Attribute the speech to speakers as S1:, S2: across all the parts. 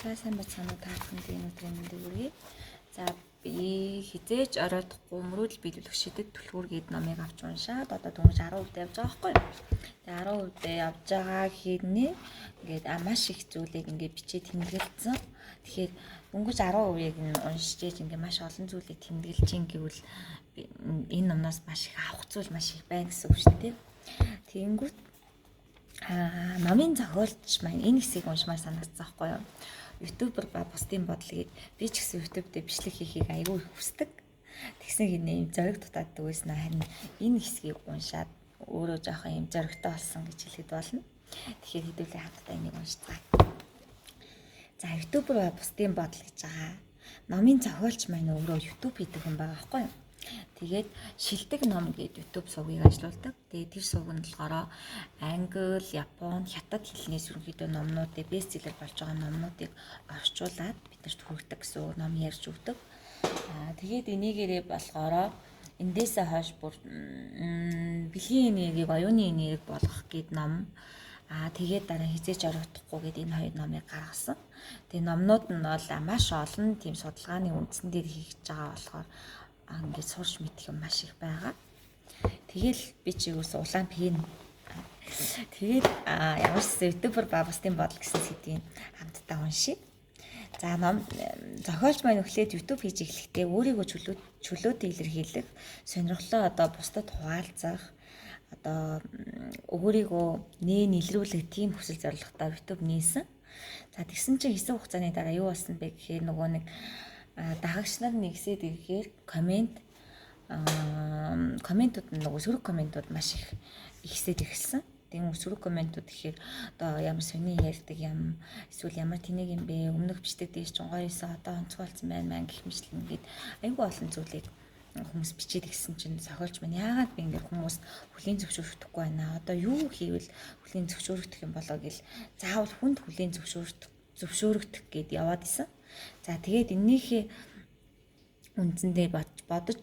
S1: За сайн бацгаана та бүхэнд энэ өдрийн мэндийг хүргэе. За би хизээч ороодохгүй мөрөөдөл биелүүлэх шидэт түлхүүр гээд номыг авч уншаад одоо дөнгөж 10% явж байгаа байхгүй юу. Тэгээ 10% явж байгаа хэрнээ ингээд маш их зүйлийг ингээд бичиж тэмдэглэсэн. Тэгэхээр дөнгөж 10%-ийг нь уншиж ингээд маш олон зүйлийг тэмдэглэж ин гэвэл энэ номноос маш их авах зүйл маш их байна гэсэн үг шүү дээ. Тэгэнгүүт номын зохиолч маань энэ хэсгийг уншмаар санагдсан байхгүй юу. Ютубер ба бусдын бодлыг би ч гэсэн YouTube дээр бичлэг хийхийг аягүй хүсдэг. Тэгсэн хинээ юм зориг дутаадаг байсан нь харин энэ хэсгийг уншаад өөрөө жоохон юм зоригтой болсон гэж хэлэхэд болно. Тэгэхээр хэдүүлээ хамтдаа энийг уншцгаая. За ютубер ба бусдын бодол гэж байгаа. Номын зохиолч маань өөрөө YouTube хийдэг хүн байгаа байхгүй юу. Тэгээд шилдэг ном гэдэг YouTube сувгийг ажиллаулдаг. Тэгээд тэр сувг нь болохоор англи, япон, хятад хэлнээс ерөнхийдөө номнуудыг бестселлер болж байгаа номнуудыг орчуулад биднэрт хүргэдэг гэсэн ном ярьж өгдөг. Тэгээд энийгээрээ болохоор эндээсээ хойш бүр бэлгийн энергийг оюуны энерги болгох гэд ном. Тэгээд дараа хизээч орохдохгүй гэд энэ хоёр номыг гаргасан. Тэгээд номнууд нь бол маш олон тийм судалгааны үндсэн дээр хийж байгаа болохоор ингээд сурч мэдэх юм маш их байгаа. Тэгэл би чи юус улаан пин. Тэгээд ямар ч ютубер ба бусдын бодол гэсэн сэдвийг хамтдаа уншия. За ном зохиолч маань өглөөд YouTube хийж эхлэхдээ өөрийгөө чөлөөтэй илэрхийлэх, сонирхлоо одоо бусдад хуваалцах, одоо өөрийгөө илрүүлэх тийм хүсэл зорилготой YouTube нээсэн. За тэгсэн чинь хэсэг хугацааны дараа юу болсон бэ гэхээр нөгөө нэг дагагч нар нэгсээд ирэхээр комментууд нөгөө сөрөг комментууд маш их ихсээд ирсэн. Тийм сөрөг комментууд гэхээр одоо ямар сони ярьдаг юм эсвэл ямар тэнэг юм бэ өмнөх бичдэг дээш 39 одоо онцгойлсон байна гэх мэтлэн ингээд айгүй олон зүйлийг хүмүүс бичээд ирсэн чинь зохиолч маань яагаад би ингээд хүмүүс хүлийн зөвшөөрөхгүй байна. Одоо юу хийвэл хүлийн зөвшөөрөгдөх юм болоо гэл заавал хүнд хүлийн зөвшөөрөгдөх гэд яваад исэн. За тэгээд энэнийхээ үндсэндээ бодож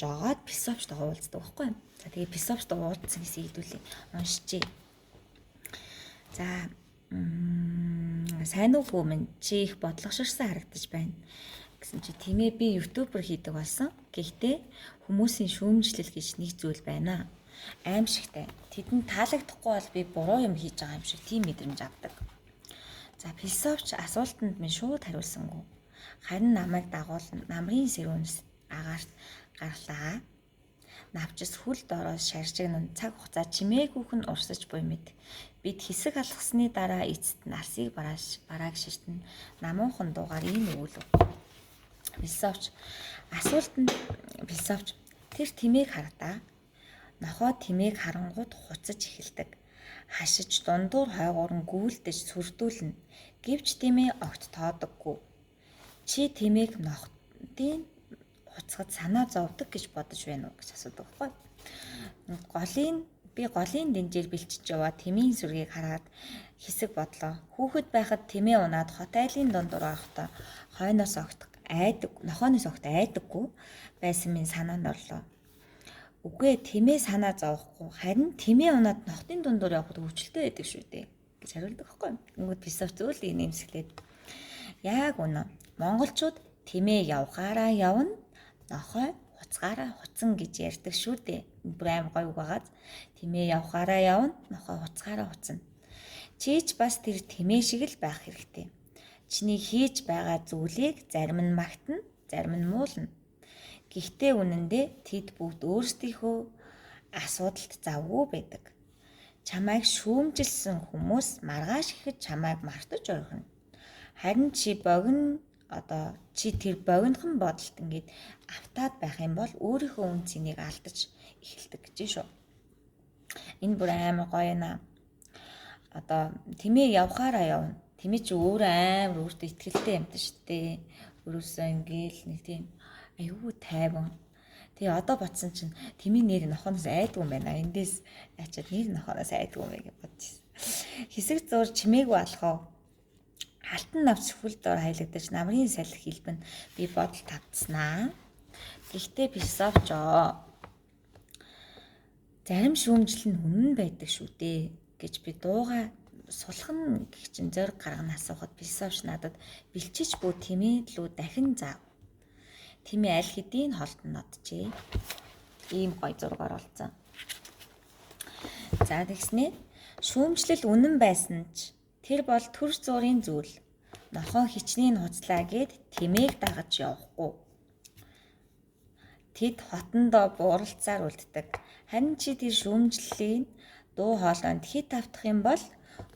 S1: жагаад философичтой хуваалцдаг байхгүй юу. За тэгээд философичтой уулзсан гэсэн хэлдүүлээ уншижээ. За сайн уу хөө минь чи их бодлогоширсан харагдаж байна гэсэн чи тийм ээ би ютубер хийдэг болсон. Гэхдээ хүмүүсийн шүүмжлэл гэж нэг зүйл байна. Аимшигтай. Тэдэнд таалагдахгүй бол би буруу юм хийж байгаа юм шиг тийм мэдрэмж авдаг. За философч асуултанд минь шууд хариулсангүй. Харин намайг дагуулна намрын сэрүүнс агаарт гарлаа. Навчис хүл доороос шаржигнан цаг хугацаа чимээгүйх нь урсаж буй мэд. Бид хэсэг алхсны дараа эцэст нарсыг барааг ширтэн намуухан дуугаар ийм өгүүлв. Философч тэр тимээг хардаа. Нохоо тимээг харангууд хуцаж эхэлдэг. Хашиж дундуур хойгоор нь гүйлдэж сүрдүүлнэ. Гэвч тимээ огт тоодоггүй. Чи тимээг нохтын хуцгад санаа зовдөг гэж бодож байна уу гэж асуудаг байхгүй. Би голын дэнжээр бэлчиж яваа тимийн сүргийг хараад хэсэг бодлоо. Хүүхэд байхад тимээ унаад хот айлын дундуур орохдоо хойноос огт айдаггүй байсан минь санаанд орлоо. Үгүй тимээ санаа зовхгүй харин тимээ унаад нохтын дундуур явахд өвчлөлтэй байдаг шүү дээ гэж хариулдаг байхгүй. Ингээд философи зөвлөгийг нэмсгэлээд яг үнэ монголчууд тимээ явхаараа явна нохой хуцгаараа хуцан гэж ярьдаг шүү дээ. Бүр аим гоё үг байгааз тимээ явхаараа явна нохой хуцгаараа хуцна. Чийч бас тэр тимээ шиг л байх хэрэгтэй. Чиний хийж байгаа зүйлийг зарим нь магтана, зарим нь муулна. Гэхдээ үнэндээ тэд бүгд өөрсдийнхөө асуудалд завгүй байдаг. Чамайг шүүмжилсэн хүмүүс маргааш ихэд чамайг мартаж орхино. Харин чи тэр богинохон бодолд ингээд автаад байх юм бол өөрийнхөө үн цэнийг алдаж эхэлдэг гэж шүү. Энэ бүр амар гоё наа. Одоо тимээ явхаараа явна. Тимээ чи өөрөө амар өөртөө ихтэй юмтай шүү дээ. Өөрөөсөө ингээл нэг тийм аюу тайван. Тэгээ одоо бодсон чинь тимийн нэр нохоноос айдгүй юм байна. Эндээс ячаад нэр нохоноос айдгүй юм гэж бодчихсон. Хэсэг зур чимээгүй алхав. Алтан навч хүл дор хайлагдаж намрын салхи хэлбэн би бодол тавцснаа. Гэхдээ философчоо зарим шүүмжил нь үнэн байдаг шүү дээ гэж би дууга сулхан гэх чинь зориг гаргана асуухад философч надад бэлчиж буй тэмээ лүү дахин заав. Тэмээ аль хэдийн холдон ноджээ. Ийм гоё зургаар олцсон. За тэгснээ шүүмжлэл үнэн байсан ч тэр бол төр зургийн зүйл. Нохоо хичнээн хуцлаа гэд тэмээг дагаж явахгүй. Тэд хотондоо бууралцаар үлддэг. Харин чи тэр шүүмжлэлийн дуу хоолойнд хит автах юм бол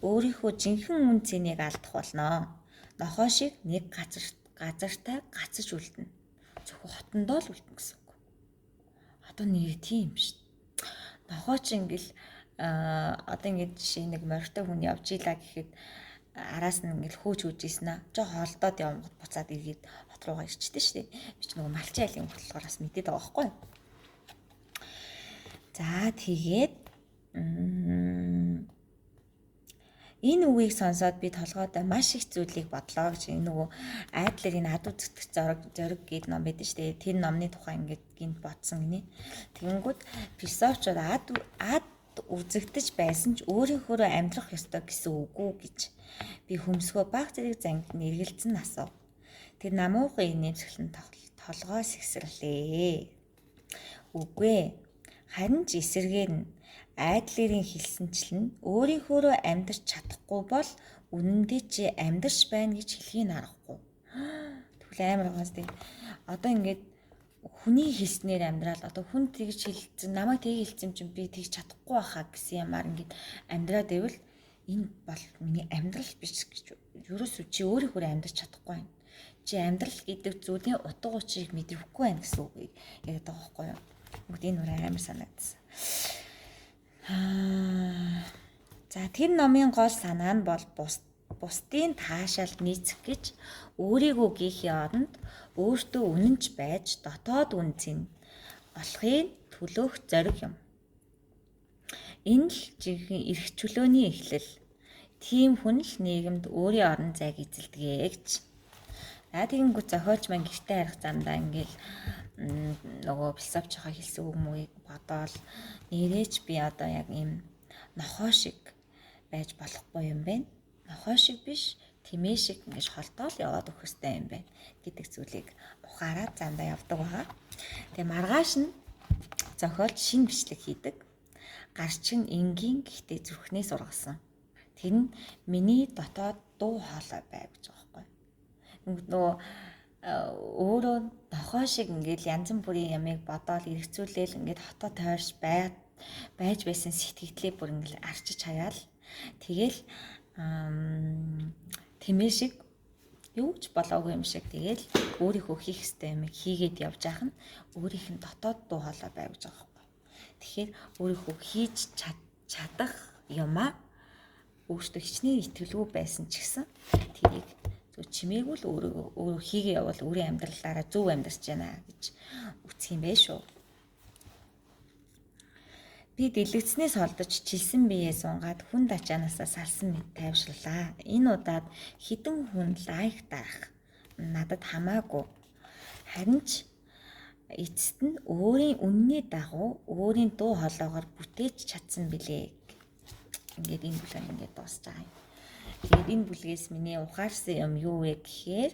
S1: өөрийнхөө жинхэнэ үн цэнийг алдах болно. Нохоо шиг нэг газартай гацаж үлдэнэ. Зөвхөн хотондоо л үлдэнэ гэсэн үг. Одоо нэг тийм шүү. Нохоо ч ингээл одоо ингээд жишээ нэг морьтой хүн явж ийла гэхэд араас нь ингээл хөөж ийсэн аа. Жоо холдоод явгод буцаад иргээд хот руугаа ирчтэй шүү дээ. Би ч нөгөө малчин айлын бодлогоос мэдээд байгаа байхгүй. За тэгээд энэ үгийг сонсоод би толгойдоо маш их зүйлийг бодлоо гэж энэ нөгөө Адлерийн ад үзэгдэх зориг гэдэг ном байдаг шүү дээ. Тэр номны тухай ингээд гинт бодсон гинэ. Тэгэнгүүт философчууд ад үзэгдэж байсан ч өөрийнхөө амьдрах ёстой гэсэн үг үү гэж би хөмсгөө баг зэрэг зангид нэргэлцэн асуув. Тэр намуухын нэмсгэлэн толгой сэгсэрлээ. Үгүй ээ. Харин ч эсэргээр нь Адлерийн хэлсэнчлэн өөрийнхөө амьдрч чадахгүй бол үнэндээ чи амьдрч байна гэж хэлхийг аргагүй. Тэгвэл амар байгаас тийм. Одоо ингээд хүний хэлснээр амьдрал одоо хүн тэгж хэлсэн намайг тийг хэлсэн чинь би тэгж чадахгүй байхаа гэсэн юмар ингээд амьдраад ивэл энэ бол миний амьдрал биш гэж ерөөсөө чи өөрийнхөө амьдрч чадахгүй байна. Чи амьдрал гэдэг зүйлийн утга учирыг мэдрэхгүй байна гэсэн үг яриад байгаа байхгүй юу? Бүгд энэ үрээ амар санагдсан. За тэр номын гол санаа нь бол бусдын таашаалд нийцэх гэж өөрийгөө гээхийн оронд өөртөө үнэнч байж дотоод үнцэн олохын төлөөх зориг юм. Энэ л жинхэнэ эрх чөлөөний эхлэл. Тийм хүн л нийгэмд өөрийн орон зайг эзэлдэг гэж. Тэгэнгүүт зохиолч маань гэртээ харих замдаа ингээл нөгөө философчийнхаа хэлсэн үг мөгийг бодоол нэрээч би одоо яг ийм нохоо шиг байж болохгүй юм байна. Нохоо шиг биш, тэмээ шиг ингэж холдоол яваад өгөх хэрэгтэй юм байна гэдэг зүйлийг ухаараад замдаа явдаг байгаа. Тэгээ маргааш нь зохиолч шинэ бичлэг хийдэг. Гарчин энгийн гэхдээ зүрхнээс ургасан. Тэр нь миний дотоод дуу хоолой байв гэж байгаа байхгүй. Нөгөө өөрөө нохоо шиг ингээл янз бүрийн ямыг бодоол эргцүүлээл ингээд хотоо тойрч байж байсан сэтгэлдлээ бүр ингээл арчиж хаяал. Тэгэл тэмээ шиг юу ч болоогүй юм шиг тэгэл өөрийнхөө хийх ёстой юмыг хийгээд явж байгаа нь өөрийнх нь дотоод дуу хоолой байв гэж байгаа байхгүй. Тэгэхээр өөрийнхөө хийж чадах юмаа өөртөө хичнээн итгэлгүй байсан ч гэсэн тэрийг зөв чимээгүй л өөрөө хийгээ явал өөрийн амьдралаараа зөв амьдарч байна гэж үсэх юм бэ шүү. Би дэлгэцнээс холдож чилсэн биеэ сунгаад хүн дачаанаасаа салсан мэт тайвшрлаа. Энэ удаад хідэн хүн лайк дарах надад хамаагүй. Харин ч эцэст нь өөрийн үнний дагуу өөрийн дуу хоолойгоор бүтээж чадсан билээ. Ингээд энэ бүлэг ингээд дуусч байгаа юм. Тэгээд энэ бүлгээс миний ухаарсан юм юу вэ гэхээр